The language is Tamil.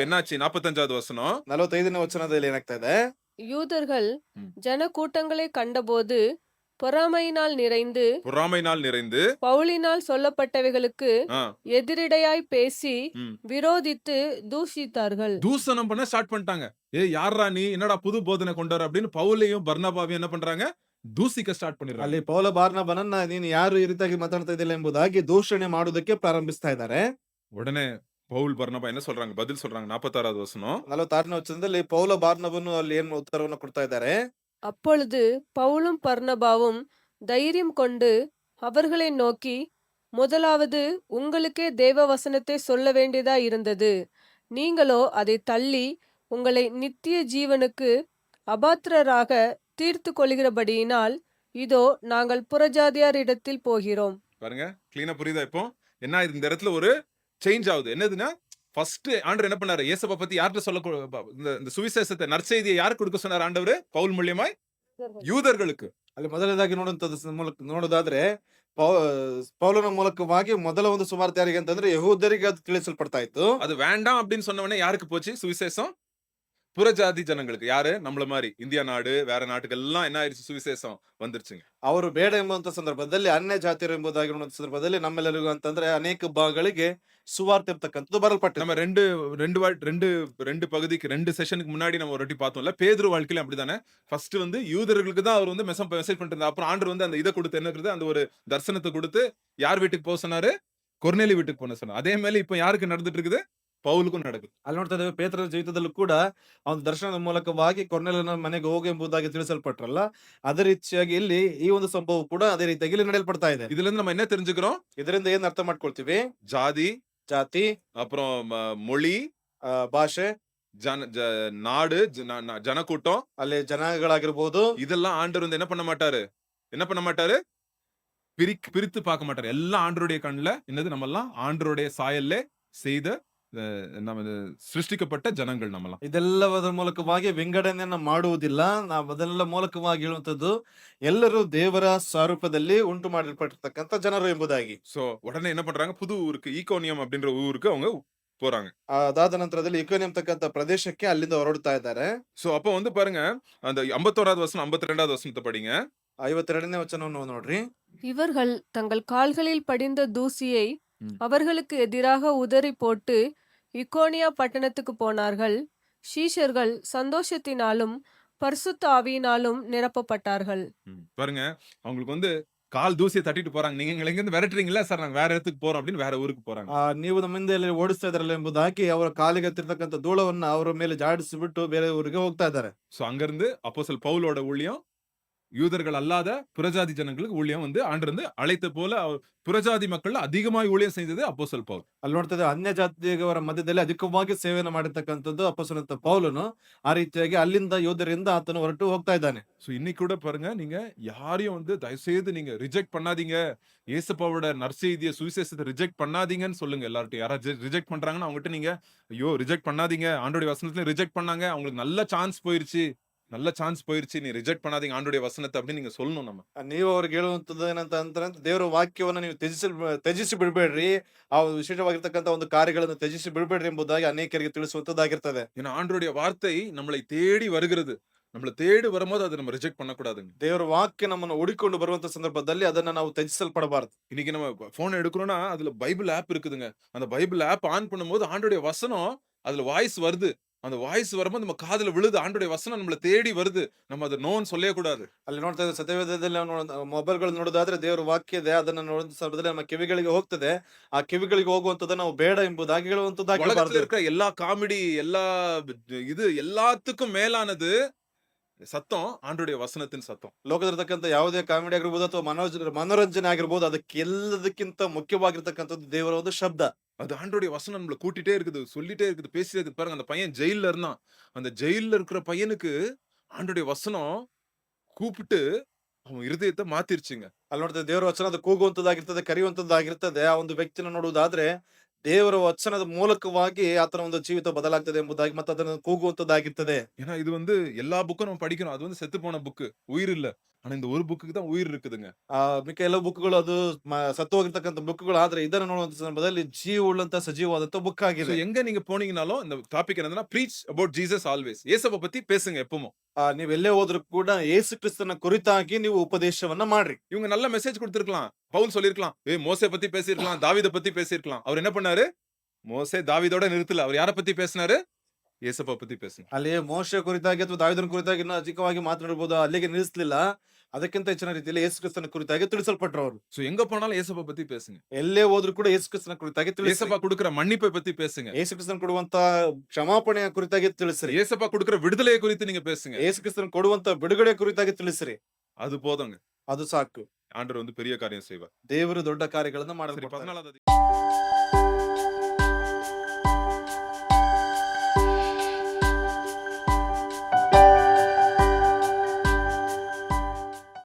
என்னாச்சு 45வது வசனம். 45ನೇ ವಚನದಲ್ಲಿ ಏನಾಗ್ತಾ ಇದೆ? யூதர்கள் ம். ஜனக்கூட்டங்களை கண்டபோது பொறாமையினால் நிறைந்து பொறாமையினால் நிறைந்து பவுலினால் சொல்லப்பட்டவைகளுக்கு ஆ, எதிரிடையாய் பேசி ம். விரோதித்து தூஷித்தார்கள். தூசணம் பண்ண ஸ்டார்ட் பண்ணிட்டாங்க. யார்ரா நீ என்னடா புது போதனை கொண்டு வர அப்படின்னு பவுலையும் பர்னபாவையும் என்ன பண்றாங்க, தூசிக்க ಸ್ಟಾರ್ಟ್ பண்ணிடுறாங்க. ಅಲ್ಲಿ ಪೌಲ ಬಾರ್ನಬನನ್ನ ನೀನು ಯಾರು ಈ ರೀತಿಯಾಗಿ ಮಾತಾಡ್ತಾ ಇದ್ದಿಲ್ಲ ಎಂಬುದಾಗಿ ದೂಷಣೆ ಮಾಡುವುದಕ್ಕೆ ಪ್ರಾರಂಭಿಸ್ತಾ ಇದ್ದಾರೆ. உடனே பவுல் பர்னபா என்ன சொல்றாங்க, பதில் சொல்றாங்க. 46வது வசனம். 46ನೇ ವಚನದಲ್ಲಿ ಪೌಲ ಬಾರ್ನಬನು ಅಲ್ಲಿ ಏನು ಉತ್ತರವನ್ನು ಕೊಡ್ತಾ ಇದ್ದಾರೆ? அப்பொழுது பவுலும் பர்னபாவும் தைரியம் கொண்டு அவர்களை நோக்கி, முதலாவது உங்களுக்கே தேவ வசனத்தை சொல்ல வேண்டியதா இருந்தது. நீங்களோ அதை தள்ளி உங்களை நித்திய ஜீவனுக்கு அபாத்திரராக தீர்த்து கொள்கிறபடியினால் இதோ நாங்கள் புறஜாதியாரிடத்தில் போகிறோம். பாருங்க, கிளீனா புரியுதா இப்போ? என்ன ஆகுது இந்த இடத்துல ஒரு சேஞ்ச் ஆகுது. என்னதுன்னா, ஃபர்ஸ்ட் ஆண்டவர் என்ன பண்ணாரு, இயேசுவை பத்தி யார்கிட்ட சொல்ல இந்த சுவிசேஷத்தை நற்செய்தியை யாருக்கு கொடுக்க சொன்னார் ஆண்டவர்? பவுல் மூலியமாய் யூதர்களுக்கு. ಅಲ್ಲಿ ಮೊದಲನೇದಾಗಿ ನೋಡುವಂತದ್ದು ನೋಡೋದಾದ್ರೆ ಪೌಲನ ಮೂಲಕವಾಗಿ ಮೊದಲ ಒಂದು ಸುವಾರ್ತೆ ಯಾರಿಗೆ ಅಂತಂದ್ರೆ ಯಹೂದರಿಗೆ ಅದು ತಿಳಿಸಲ್ಪಡ್ತಾ ಇತ್ತು. அது வேண்டாம் அப்படின்னு சொன்னவனே யாருக்கு போச்சு சுவிசேஷம்? புறஜாதி ஜனங்களுக்கு. யாரு? நம்மள மாதிரி இந்தியா நாடு, வேற நாட்டுக்கெல்லாம் என்ன ஆயிடுச்சு, சுவிசேஷம் வந்துருச்சுங்க. ಅವರು ಬೇಡ ಎಂಬಂತ ಸಂದರ್ಭದಲ್ಲಿ ಅನ್ಯ ಜಾತಿಯರು ಎಂಬುದಾಗಿರುವಂತ ಸಂದರ್ಭದಲ್ಲಿ ನಮ್ಮೆಲ್ಲರಿಗೂ ಅಂತಂದ್ರೆ ಅನೇಕ ಭಾಗಗಳಿಗೆ ಸುವಾರ್ತೆ ಇರ್ತಕ್ಕಂಥದ್ದು ಬರಲ್ಪಟ್ಟಿದೆ. நம்ம ரெண்டு ரெண்டு ரெண்டு ரெண்டு பகுதிக்கு 2 செஷனுக்கு முன்னாடி நம்ம ஒரு வாட்டி பார்த்தோம்ல, பேதுரு வாழ்க்கையில அப்படிதானே. ஃபர்ஸ்ட் வந்து யூதர்களுக்கு தான் அவர் வந்து மெசேஜ் பண்ணிட்டு இருந்தார். அப்புறம் ஆண்டவர் வந்து அந்த இதை கொடுத்து என்ன, அந்த ஒரு தரிசனத்தை கொடுத்து யார் வீட்டுக்கு போக சொன்னாரு? கொர்நேலி வீட்டுக்கு போன சொன்னார். அதே மாதிரி இப்ப யாருக்கு நடந்துட்டு இருக்குது? பவுலுக்கும் நடக்குது. ಅಲ್ಲಿ ನೋಡ್ತಾ ಇದ್ದೇವೆ ಪೇತ್ರನ ಜೀವಿತದಲ್ಲೂ ಕೂಡ ಅವನ ದರ್ಶನದ ಮೂಲಕವಾಗಿ ಕೊರ್ನೆಲನ ಮನೆಗೆ ಹೋಗು ಎಂಬುದಾಗಿ ತಿಳಿಸಲ್ಪಟ್ರಲ್ಲ, ಅದೇ ರೀತಿಯಾಗಿ ಇಲ್ಲಿ ಈ ಒಂದು ಸಂಭವ ಕೂಡ ಅದೇ ರೀತಿಯಾಗಿ ಇಲ್ಲಿ ನಡೆಯಲ್ಪಡ್ತಾ ಇದೆ. இதுல இருந்து நம்ம என்ன தெரிஞ்சுக்கிறோம்? ಇದರಿಂದ ಏನ್ ಅರ್ಥ ಮಾಡ್ಕೊಳ್ತೀವಿ? ஜாதி, ಜಾತಿ, அப்புறம் மொழி, ಭಾಷೆ, நாடு, ஜனக்கூட்டம், ಅಲ್ಲಿ ಜನಾಂಗಗಳಾಗಿರ್ಬೋದು, இதெல்லாம் ஆண்டவர் வந்து என்ன பண்ண மாட்டாரு? பிரித்து பார்க்க மாட்டாரு. எல்லாம் ஆண்டருடைய கண்ணுல என்னது, நம்ம எல்லாம் ஆண்டருடைய சாயல்ல செய்த நம்ம ಸೃಷ್ಟಿக்கப்பட்ட ಜನಗಳು ನಮ್ಮಲ್ಲ. ಇದೆಲ್ಲದರ ಮೂಲಕವಾಗಿ ವಿಂಗಡಣೆಯನ್ನ ಮಾಡುವುದಿಲ್ಲ. ನಾವು ಅದೆಲ್ಲ ಮೂಲಕವಾಗಿ ಹೇಳುವಂತದ್ದು ಎಲ್ಲರೂ ದೇವರ ಸ್ವರೂಪದಲ್ಲಿ ಉಂಟು ಮಾಡಲ್ಪಟ್ಟಿರ್ತಕ್ಕಂಥ ಜನರು ಎಂಬುದಾಗಿ. சோ உடனே என்ன பண்றாங்க, புது ஊருக்கு ஈகோனியம் அப்படின்ற ஊருக்கு அவங்க போறாங்க. ಅದಾದ ನಂತರದಲ್ಲಿ ಇಕೋನಿಯಂ ಎಂಬತಕ್ಕಂಥ ಪ್ರದೇಶಕ್ಕೆ ಅಲ್ಲಿಂದ ಹೊರಡ್ತಾ ಇದ್ದಾರೆ. சோ அப்போ வந்து பாருங்க, அந்த 51வது வசனம் 52வது வசனத்தை படிங்க. 52ನೇ ವಚನವನ್ನು ನೋಡ್ರಿ. இவர்கள் தங்கள் கால்களில் படிந்த தூசியை ம். அவர்களுக்கு எதிராக உதறி போட்டு இக்கோனியா பட்டணத்துக்கு போனார்கள். சீஷர்கள் சந்தோஷத்தினாலும் பரிசுத்த ஆவியினாலும் நிரப்பப்பட்டார்கள். பாருங்க, அவங்களுக்கு வந்து கால் தூசியை தட்டிட்டு போறாங்க. நீங்க எங்க இருந்து விரட்டுறீங்களா சார், நாங்க வேற இடத்துக்கு போறோம் அப்படின்னு வேற ஊருக்கு போறாங்க. ನೀವು ನಮ್ಮಿಂದ ಇಲ್ಲಿ ಓಡಿಸ್ತಾ ಇದ್ರಲ್ಲ ಎಂಬುದಾಗಿ ಅವರ ಕಾಲಿಗೆ ಹತ್ತಿರ್ತಕ್ಕಂಥ ಧೂಳವನ್ನ ಅವರ ಮೇಲೆ ಜಾಡಿಸಿ ಬಿಟ್ಟು ಬೇರೆ ಊರಿಗೆ ಹೋಗ್ತಾ ಇದ್ದಾರೆ. சோ அங்க இருந்து அப்போஸ்தலர் பவுலோட ஊழியம் யூதர்கள் அல்லாத புறஜாதி ஜனங்களுக்கு ஊழியம் வந்து ஆண்டிருந்து அழைத்த போல புறஜாதி மக்கள் அதிகமாய் ஊழியம் செய்தது அப்போஸ்தலர் பவுல். ಅಲ್ಲಿ ನೋಡ್ತಾ ಇದ್ದೇವೆ ಅನ್ಯ ಜಾತಿಯವರ ಮಧ್ಯದಲ್ಲಿ ಅಧಿಕವಾಗಿ ಸೇವೆಯನ್ನು ಮಾಡಿರ್ತಕ್ಕಂಥದ್ದು ಅಪೊಸ್ತಲನಾದ ಪೌಲನು. ಆ ರೀತಿಯಾಗಿ ಅಲ್ಲಿಂದ ಯೋಧರಿಂದ ಆತನು ಹೊರಟು ಹೋಗ್ತಾ ಇದ್ದಾನೆ. சோ இன்னைக்கு கூட பாருங்க, நீங்க யாரையும் வந்து தயவுசெய்து நீங்க ரிஜெக்ட் பண்ணாதீங்க. இயேசுவோட நற்செய்தியை சுவிசேஷத்தை ரிஜெக்ட் பண்ணாதீங்கன்னு சொல்லுங்க எல்லார்ட்டையும். யாராவது ரிஜெக்ட் பண்றாங்கன்னா அவங்ககிட்ட நீங்க ஐயோ ரிஜெக்ட் பண்ணாதீங்க, ஆண்டோடைய வசனத்துல ரிஜெக்ட் பண்ணாங்க, அவங்களுக்கு நல்ல சான்ஸ் போயிருச்சு, நீ ரிஜெக்ட் பண்ணாதீங்க ஆண்டோடைய வசனத்தை அப்படின்னு நீங்க சொல்லணும். நம்ம ನೀವು ಅವ್ರಿಗೆ ಹೇಳುವಂತದ್ದು ಏನಂತ ಅಂದ್ರೆ ದೇವರ ವಾಕ್ಯವನ್ನ ನೀವು ತ್ಯಜಿಸಿ ಬಿಡಬೇಡ್ರಿ, ಆ ವಿಶೇಷವಾಗಿರ್ತಕ್ಕಂಥ ಒಂದು ಕಾರ್ಯಗಳನ್ನು ತ್ಯಜಿಸಿ ಬಿಡಬೇಡ್ರಿ ಎಂಬುದಾಗಿ ಅನೇಕರಿಗೆ ತಿಳಿಸುವಂತದ್ದಾಗಿರ್ತದೆ. ஏன்னா ஆண்டோடைய வார்த்தை நம்மளை தேடி வருகிறது. நம்மள தேடி வரும்போது அதை நம்ம ரிஜெக்ட் பண்ணக்கூடாதுங்க. ದೇವರ ವಾಕ್ಯ ನಮ್ಮನ್ನು ಹುಡುಕೊಂಡು ಬರುವಂತ ಸಂದರ್ಭದಲ್ಲಿ ಅದನ್ನ ನಾವು ತ್ಯಜಿಸಲ್ಪಡಬಾರದು. இன்னைக்கு நம்ம போன் எடுக்கிறோம்னா அதுல பைபிள் ஆப் இருக்குதுங்க. அந்த பைபிள் ஆப் ஆன் பண்ணும்போது ஆண்டோடைய வசனம் அதுல வாய்ஸ் வருது. அந்த வாய்ஸ் வரும்போது நம்ம காதுல விழுது. ஆண்டோடைய வசனம் நம்மள தேடி வருது. நம்ம அதை ನೋನ್ சொல்லவே கூடாது. ಅಲ್ಲಿ ನೋಡ್ತಾ ಇದ್ದ ಸತ್ಯವೇದದಲ್ಲಿ ಮೊಬೈಲ್ಗಳು ನೋಡೋದಾದ್ರೆ ದೇವರ ವಾಕ್ಯ ಇದೆ, ಅದನ್ನ ನೋಡುವಂತ ಸಂದರ್ಭದಲ್ಲಿ ನಮ್ಮ ಕಿವಿಗಳಿಗೆ ಹೋಗ್ತದೆ. ಆ ಕಿವಿಗಳಿಗೆ ಹೋಗುವಂತದ್ದು ನಾವು ಬೇಡ ಎಂಬುದಾಗಿ ಹೇಳುವಂತದ್ದಾಗಿ இருக்கிற எல்லா காமெடி, எல்லா இது எல்லாத்துக்கும் மேலானது சத்தம் ஆண்டோடைய வசனத்தின் சத்தம். ಲೋಕದಲ್ಲಿರ್ತಕ್ಕಂಥ ಯಾವುದೇ ಕಾಮಿಡಿ ಆಗಿರ್ಬೋದು ಅಥವಾ ಮನೋರಂಜನೆ ಆಗಿರ್ಬೋದು, ಅದಕ್ಕೆಲ್ಲದಕ್ಕಿಂತ ಮುಖ್ಯವಾಗಿರ್ತಕ್ಕಂಥದ್ದು ದೇವರ ಒಂದು ಶಬ್ದ. அது ஆண்டோடைய வசனம் நம்மள கூட்டிட்டே இருக்குது, சொல்லிட்டே இருக்குது, பேசிட்டே இருக்குது. பாருங்க, அந்த பையன் ஜெயில்ல இருந்தான். அந்த ஜெயில்ல இருக்கிற பையனுக்கு ஆண்டோடைய வசனம் கூப்பிட்டு அவன் இருதயத்தை மாத்திருச்சுங்க. ಅಲ್ಲಿ ನೋಡ್ತಾ ದೇವರ ವಚನ ಅದು ಕೂಗುವಂತದ್ದಾಗಿರ್ತದೆ, ಕರೆಯುವಂತದ್ದಾಗಿರ್ತದೆ. ಆ ಒಂದು ವ್ಯಕ್ತಿನ ನೋಡುವುದಾದ್ರೆ ದೇವರ ವಚನದ ಮೂಲಕವಾಗಿ ಆತನ ಒಂದು ಜೀವಿತ ಬದಲಾಗ್ತದೆ ಎಂಬುದಾಗಿ ಮತ್ತು ಅದನ್ನು ಕೂಗುವಂತದ್ದಾಗಿರ್ತದೆ. ஏன்னா இது வந்து எல்லா புக்கும் நம்ம படிக்கிறோம். அது வந்து செத்து போன புக்கு. உயிர் இல்ல. ஆனா இந்த ஒரு புக்குக்கு தான் உயிர் இருக்குதுங்க. ಮಿಕ್ಕ ಎಲ್ಲ ಬುಕ್‌ಗಳು ಅದು ಸತ್ತು ಹೋಗಿರ್ತಕ್ಕಂಥ ಬುಕ್‌ಗಳು. ಆದ್ರೆ ಇದನ್ನು ನೋಡುವಂತ ಸಂದರ್ಭದಲ್ಲಿ ಜೀವವುಳ್ಳಂತ ಸಜೀವವಾದಂತ ಬುಕ್ சோ ಆಗಿದೆ. எங்க நீங்க போனீங்கனாலும் இந்த டாபிக் என்னன்னா ப்ரீச் அபௌட் ஜீசஸ் ஆல்வேஸ். இயேசுவை பத்தி பேசுங்க எப்பவும். ನೀವೆಲ್ಲೇ ಹೋದ್ರು ಕೂಡ ಯೇಸು ಕ್ರಿಸ್ತನ ಕುರಿತಾಗಿ ನೀವು ಉಪದೇಶವನ್ನ ಮಾಡ್ರಿ. இவங்க நல்ல மெசேஜ் கொடுத்திருக்கலாம். பவுல் சொல்லிருக்கலாம். மோசே பத்தி பேசியிருக்கலாம். தாவீத பத்தி பேசியிருக்கலாம். அவர் என்ன பண்ணாரு? மோசே தாவீதோட நிறுத்தல. அவர் யார பத்தி பேசினாரு? இயேசுப்பா பத்தி பேசினாரு. ಅಲ್ಲಿ ಮೋಶೆ ಕುರಿತಾಗಿ ಅಥವಾ ದಾವೀದನ ಕುರಿತಾಗಿ ಇನ್ನೂ ಅಧಿಕವಾಗಿ ಮಾತನಾಡಬಹುದು. ಅಲ್ಲಿಗೆ ನಿಲ್ಲಿಸಲಿಲ್ಲ. ಅದಕ್ಕಿಂತ ಹೆಚ್ಚಿನ ರೀತಿಯಲ್ಲಿ ಯೇಸು ಕ್ರಿಸ್ತನ ಕುರಿತಾಗಿ ತಿಳಿಸಲ್ಪಟ್ರು ಅವರು. சோ எங்க போனாலும் இயேசுப்பா பத்தி பேசுங்க. ಎಲ್ಲೇ ಹೋದ್ರು ಕೂಡ ಯೇಸು ಕ್ರಿಸ್ತನ ಕುರಿತಾಗಿ ತಿಳಿಸ್ರಿ. இயேசுப்பா கொடுக்கிற மன்னிப்பை பத்தி பேசுங்க. ಯೇಸು ಕ್ರಿಸ್ತನ ಕೊಡುವಂತ ಕ್ಷಮಾಪಣೆಯ ಕುರಿತಾಗಿ ತಿಳಿಸ್ರಿ. இயேசுப்பா கொடுக்கிற விடுதலையை குறித்து நீங்க பேசுங்க. ಯೇಸು ಕ್ರಿಸ್ತನ ಕೊಡುವಂತ ಬಿಡುಗಡೆ ಕುರಿತಾಗಿ ತಿಳಿಸ್ರಿ. அது போதுங்க. ಅದು ಸಾಕು. ஆண்டவர் வந்து பெரிய காரியம் செய்வார். ದೇವರು ದೊಡ್ಡ ಕಾರ್ಯಗಳನ್ನ சரி ಮಾಡಲು 14வது